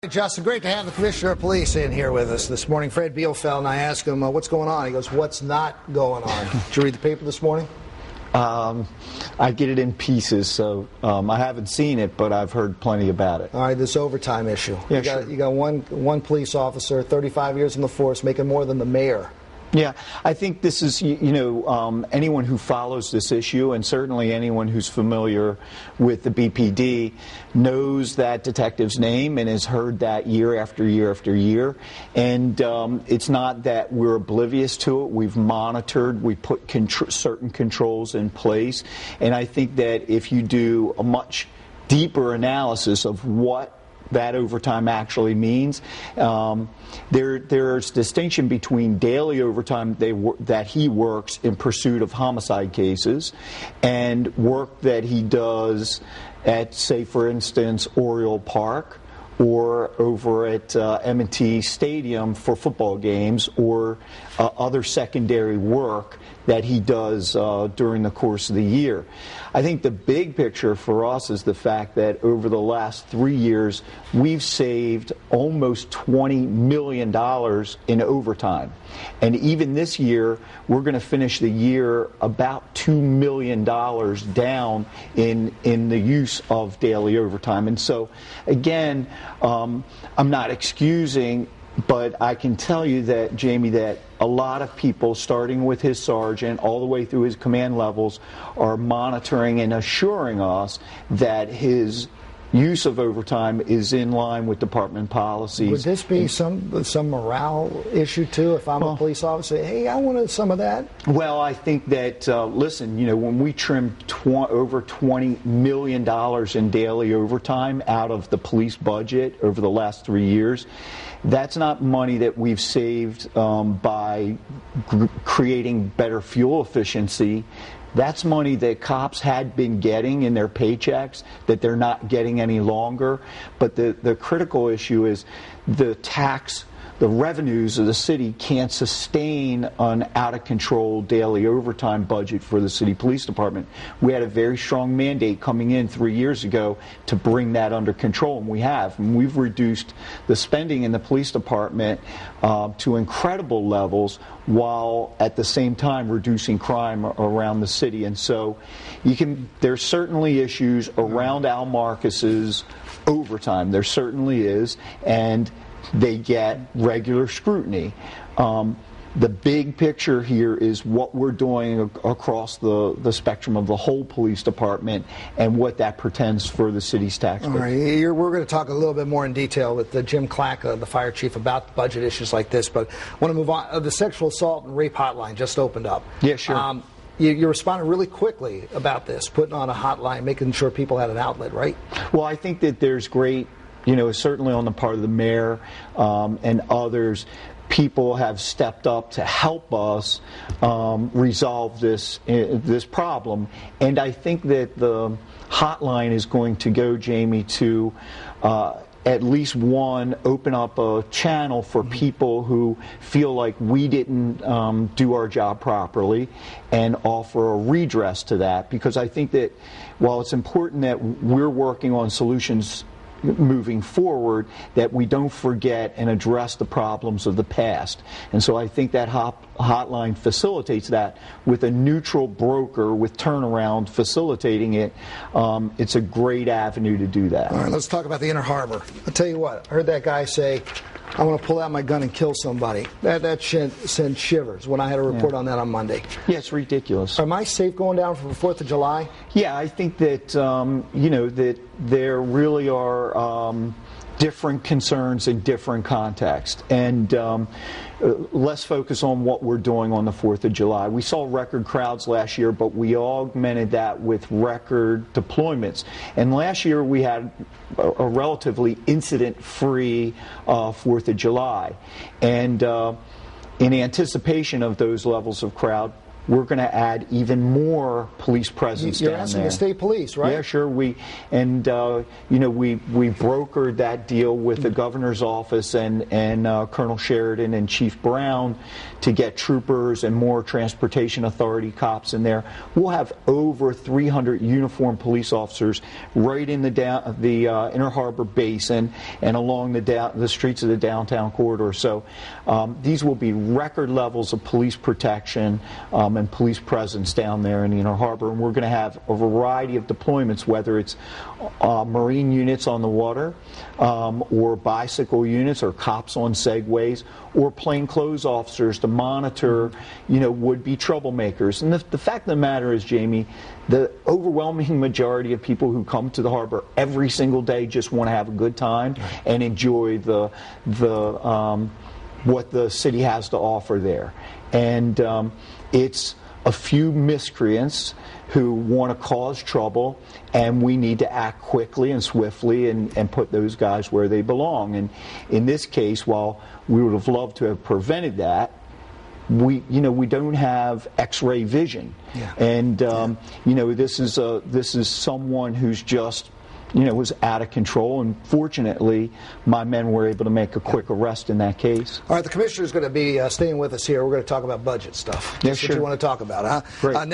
Justin, great to have the Commissioner of Police in here with us this morning, Fred Bealefeld, and I asked him, what's going on? He goes, what's not going on? Did you read the paper this morning? I get it in pieces, so I haven't seen it, but I've heard plenty about it. All right, this overtime issue. Yeah, you got one police officer, 35 years in the force, making more than the mayor. Yeah, I think this is, anyone who follows this issue, and certainly anyone who's familiar with the BPD, knows that detective's name and has heard that year after year after year. And it's not that we're oblivious to it. We've monitored, we put certain controls in place. And I think that if you do a much deeper analysis of what that overtime actually means. There's distinction between daily overtime that he works in pursuit of homicide cases and work that he does at, say, for instance, Oriole Park or over at M&T Stadium for football games, or other secondary work that he does during the course of the year. I think the big picture for us is the fact that over the last 3 years, we've saved almost $20 million in overtime. And even this year, we're going to finish the year about $2 million down in the use of daily overtime. And so, again, I'm not excusing, but I can tell you that, Jamie, that a lot of people, starting with his sergeant all the way through his command levels, are monitoring and assuring us that his use of overtime is in line with department policies. Would this be some morale issue too? If I'm a police officer, hey, I wanted some of that. Well, I think that listen, when we trimmed over $20 million in daily overtime out of the police budget over the last 3 years, that's not money that we've saved by creating better fuel efficiency. That's money that cops had been getting in their paychecks that they're not getting any longer. But the critical issue is the revenues of the city can't sustain an out-of-control daily overtime budget for the city police department. We had a very strong mandate coming in 3 years ago to bring that under control, and we have. And we've reduced the spending in the police department to incredible levels, while at the same time reducing crime around the city. And so there's certainly issues around Al Marcus's overtime. There certainly is, and they get regular scrutiny. The big picture here is what we're doing across the spectrum of the whole police department and what that portends for the city's tax base. All right, we're going to talk a little bit more in detail with Jim Clack, the fire chief, about budget issues like this, but I want to move on. The sexual assault and rape hotline just opened up. Yeah, sure. You responded really quickly about this, putting on a hotline, making sure people had an outlet, right? Well, I think that there's great, certainly on the part of the mayor and others, people have stepped up to help us resolve this problem. And I think that the hotline is going to go, Jamie, to at least open up a channel for people who feel like we didn't do our job properly, and offer a redress to that. Because I think that while it's important that we're working on solutions moving forward, that we don't forget and address the problems of the past. And so I think that hotline facilitates that with a neutral broker with turnaround facilitating it. It's a great avenue to do that. All right, let's talk about the Inner Harbor. I'll tell you what, I heard that guy say, I want to pull out my gun and kill somebody. That sent shivers when I had a report on that on Monday. Yeah, it's ridiculous. Am I safe going down for the 4th of July? Yeah, I think that, that there really are different concerns in different contexts. And let's focus on what we're doing on the 4th of July. We saw record crowds last year, but we augmented that with record deployments. And last year we had a relatively incident-free 4th of July. And in anticipation of those levels of crowd, we're going to add even more police presence You're down asking there. the state police, right? Yeah, sure. We brokered that deal with the governor's office and Colonel Sheridan and Chief Brown to get troopers and more transportation authority cops in there. We'll have over 300 uniformed police officers right in the Inner Harbor Basin and along the streets of the downtown corridor. So these will be record levels of police protection and police presence down there in the Inner Harbor. And we're going to have a variety of deployments, whether it's Marine units on the water or bicycle units or cops on segways or plainclothes officers to monitor, would-be troublemakers. And the fact of the matter is, Jamie, the overwhelming majority of people who come to the harbor every single day just want to have a good time and enjoy what the city has to offer there. And it's a few miscreants who want to cause trouble, and we need to act quickly and swiftly and put those guys where they belong. And in this case, while we would have loved to have prevented that, we don't have X-ray vision, and this is someone who's just was out of control, and fortunately my men were able to make a quick arrest in that case. All right, the commissioner is going to be staying with us here. We're going to talk about budget stuff. Yeah, That's sure. what you want to talk about, huh? Great.